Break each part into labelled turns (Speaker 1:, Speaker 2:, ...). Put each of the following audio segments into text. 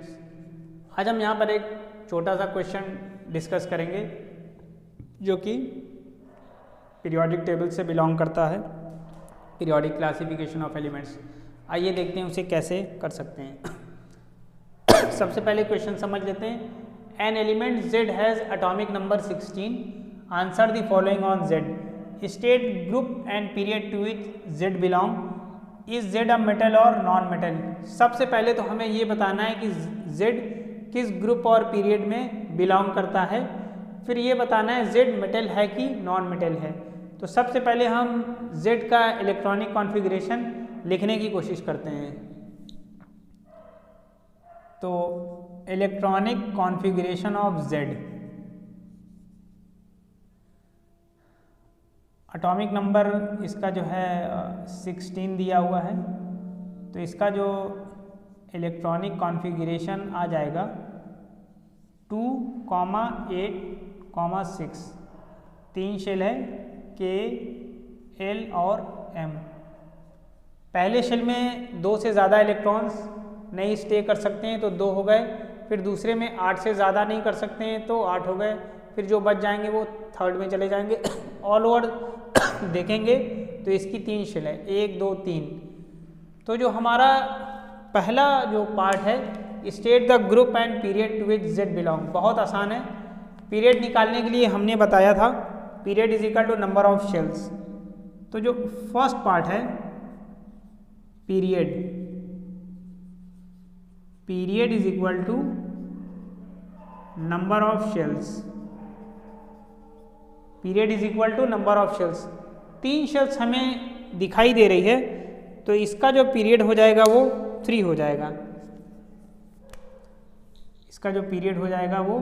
Speaker 1: Students, आज हम यहाँ पर एक छोटा सा क्वेश्चन डिस्कस करेंगे जो कि पीरियोडिक टेबल से बिलोंग करता है, पीरियोडिक क्लासिफिकेशन ऑफ एलिमेंट्स। आइए देखते हैं उसे कैसे कर सकते हैं। सबसे पहले क्वेश्चन समझ लेते हैं। An element Z has atomic number 16, answer the following on Z, state group and period to which Z belong, is Z a metal और नॉन मेटल। सबसे पहले तो हमें ये बताना है कि Z किस ग्रुप और पीरियड में बिलोंग करता है, फिर ये बताना है Z मेटल है कि नॉन मेटल है। तो सबसे पहले हम Z का इलेक्ट्रॉनिक कॉन्फ़िगरेशन लिखने की कोशिश करते हैं। तो electronic configuration of Z, atomic number इसका जो है 16 दिया हुआ है, तो इसका जो इलेक्ट्रॉनिक कॉन्फ़िगरेशन आ जाएगा 2, 8, 6। 3 शेल है K, L और M। पहले शेल में 2 से ज़्यादा इलेक्ट्रॉन्स नहीं स्टे कर सकते हैं तो 2 हो गए, फिर दूसरे में 8 से ज़्यादा नहीं कर सकते हैं तो 8 हो गए, फिर जो बच जाएंगे वो थर्ड में चले जाएंगे। ऑल ओवर देखेंगे तो इसकी 3 शेल है, 1, 2, 3। तो जो हमारा पहला जो पार्ट है, state the group and period to which Z belong, बहुत आसान है। पीरियड निकालने के लिए हमने बताया था period is equal to number of shells. तो जो फर्स्ट पार्ट है period, period is equal to number of shells, period is equal to number of shells. 3 shells हमें दिखाई दे रही है, तो इसका जो पीरियड हो जाएगा वो 3 हो जाएगा, इसका जो पीरियड हो जाएगा वो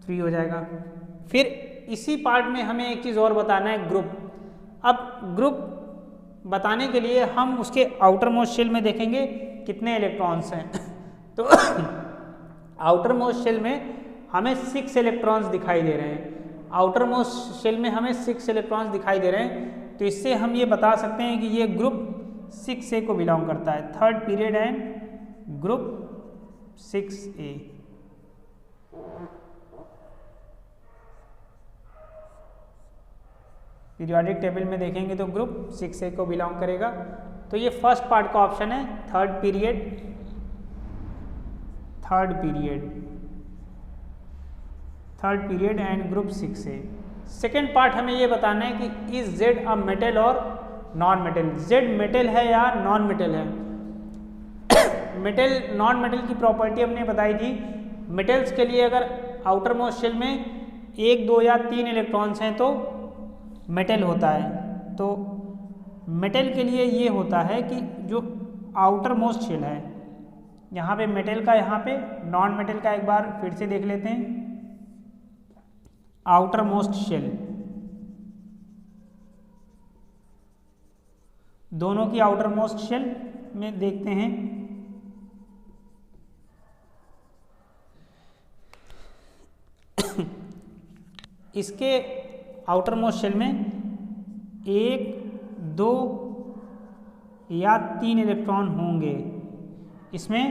Speaker 1: 3 हो जाएगा। फिर इसी पार्ट में हमें एक चीज़ और बताना है, ग्रुप। अब ग्रुप बताने के लिए हम उसके आउटर मोस्ट शेल में देखेंगे कितने इलेक्ट्रॉन्स हैं। तो आउटर मोस्ट शेल में हमें 6 इलेक्ट्रॉन्स दिखाई दे रहे हैं, आउटर मोस्ट शेल में हमें 6 इलेक्ट्रॉन्स दिखाई दे रहे हैं। तो इससे हम ये बता सकते हैं कि ये ग्रुप 6A को बिलोंग करता है, third period and group 6A। Periodic table में देखेंगे तो ग्रुप 6A को बिलोंग करेगा। तो ये फर्स्ट पार्ट का ऑप्शन है, third period, third period and group 6A। Second part हमें ये बताना है कि इज Z अ मेटल और नॉन मेटल, Z मेटल है या नॉन मेटल है। मेटल नॉन मेटल की प्रॉपर्टी हमने बताई थी, मेटल्स के लिए अगर आउटर मोस्ट शेल में 1, 2 या 3 इलेक्ट्रॉन्स हैं तो मेटल होता है। तो मेटल के लिए ये होता है कि जो आउटर मोस्ट शेल है, यहाँ पे मेटल का, यहाँ पे नॉन मेटल का, एक बार फिर से देख लेते हैं। आउटर मोस्ट शेल, दोनों की आउटर मोस्ट शेल में देखते हैं। इसके आउटर मोस्ट शेल में 1, 2 या 3 इलेक्ट्रॉन होंगे, इसमें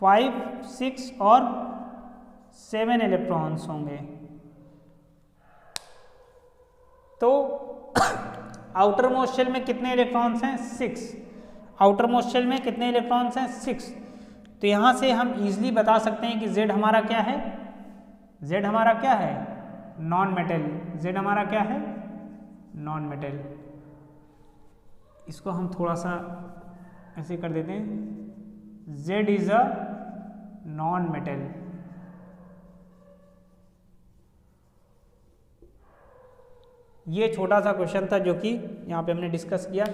Speaker 1: 5, 6 और 7 इलेक्ट्रॉन्स होंगे। तो आउटर मोस्ट शेल में कितने इलेक्ट्रॉन्स हैं? 6। आउटर मोस्ट शेल में कितने इलेक्ट्रॉन्स हैं? 6। तो यहाँ से हम इजीली बता सकते हैं कि Z हमारा क्या है, Z हमारा क्या है, नॉन मेटल। Z हमारा क्या है, नॉन मेटल। इसको हम थोड़ा सा ऐसे कर देते हैं, Z is a non metal. ये छोटा सा क्वेश्चन था जो कि यहाँ पे हमने डिस्कस किया।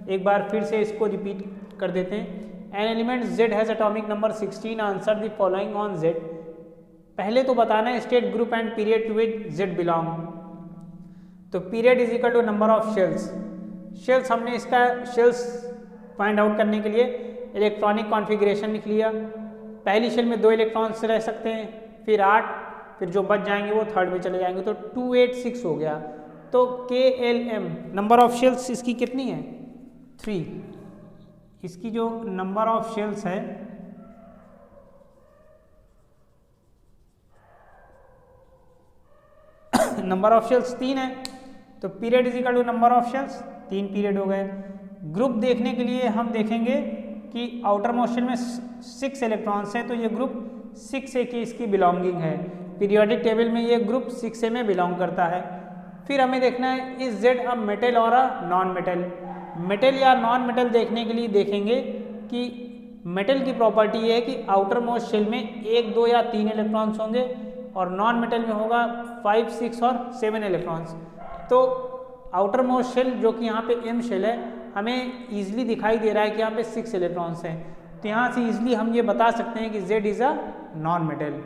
Speaker 1: एक बार फिर से इसको रिपीट कर देते हैं। An element Z has atomic number 16, answer the following on Z। पहले तो बताना है state group and period to which Z belong. तो period is equal to number of shells, shells हमने इसका शेल्स फाइंड आउट करने के लिए इलेक्ट्रॉनिक कॉन्फ़िगरेशन लिख लिया। पहली शेल में 2 इलेक्ट्रॉन्स रह सकते हैं, फिर 8, फिर जो बच जाएंगे वो थर्ड में चले जाएंगे, तो 2, 8, 6 हो गया। तो KLM नंबर ऑफ शेल्स इसकी कितनी है? 3। इसकी जो नंबर ऑफ शेल्स है नंबर ऑफ शेल्स 3 है, तो period is equal to number of shells, 3 period हो गए। ग्रुप देखने के लिए हम देखेंगे कि आउटर मोस्ट शेल में 6 इलेक्ट्रॉन्स हैं, तो ये ग्रुप 6A की इसकी बिलोंगिंग है। पीरियोडिक टेबल में ये ग्रुप 6A में बिलोंग करता है। फिर हमें देखना है इज जेड अ मेटल और अ नॉन मेटल। मेटल या नॉन मेटल देखने के लिए देखेंगे कि मेटल की प्रॉपर्टी ये है कि आउटर मोस्ट शेल में 1, 2 या 3 इलेक्ट्रॉन्स होंगे और नॉन मेटल में होगा 5, 6 और 7 इलेक्ट्रॉन्स। तो आउटर मोस्ट शेल जो कि यहाँ पे एम शेल है, हमें ईजिली दिखाई दे रहा है कि यहाँ पे 6 इलेक्ट्रॉन्स हैं, तो यहाँ से ईजिली हम ये बता सकते हैं कि Z is a non metal.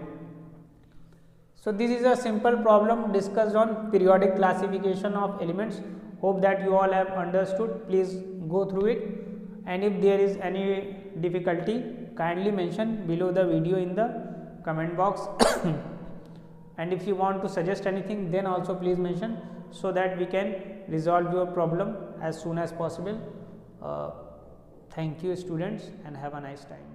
Speaker 1: So this is a simple problem discussed on periodic classification of elements. Hope that you all have understood. Please go through it, and if there is any difficulty, kindly mention below the video in the comment box. And if you want to suggest anything, then also please mention so that we can resolve your problem as soon as possible. Thank you students, and have a nice time.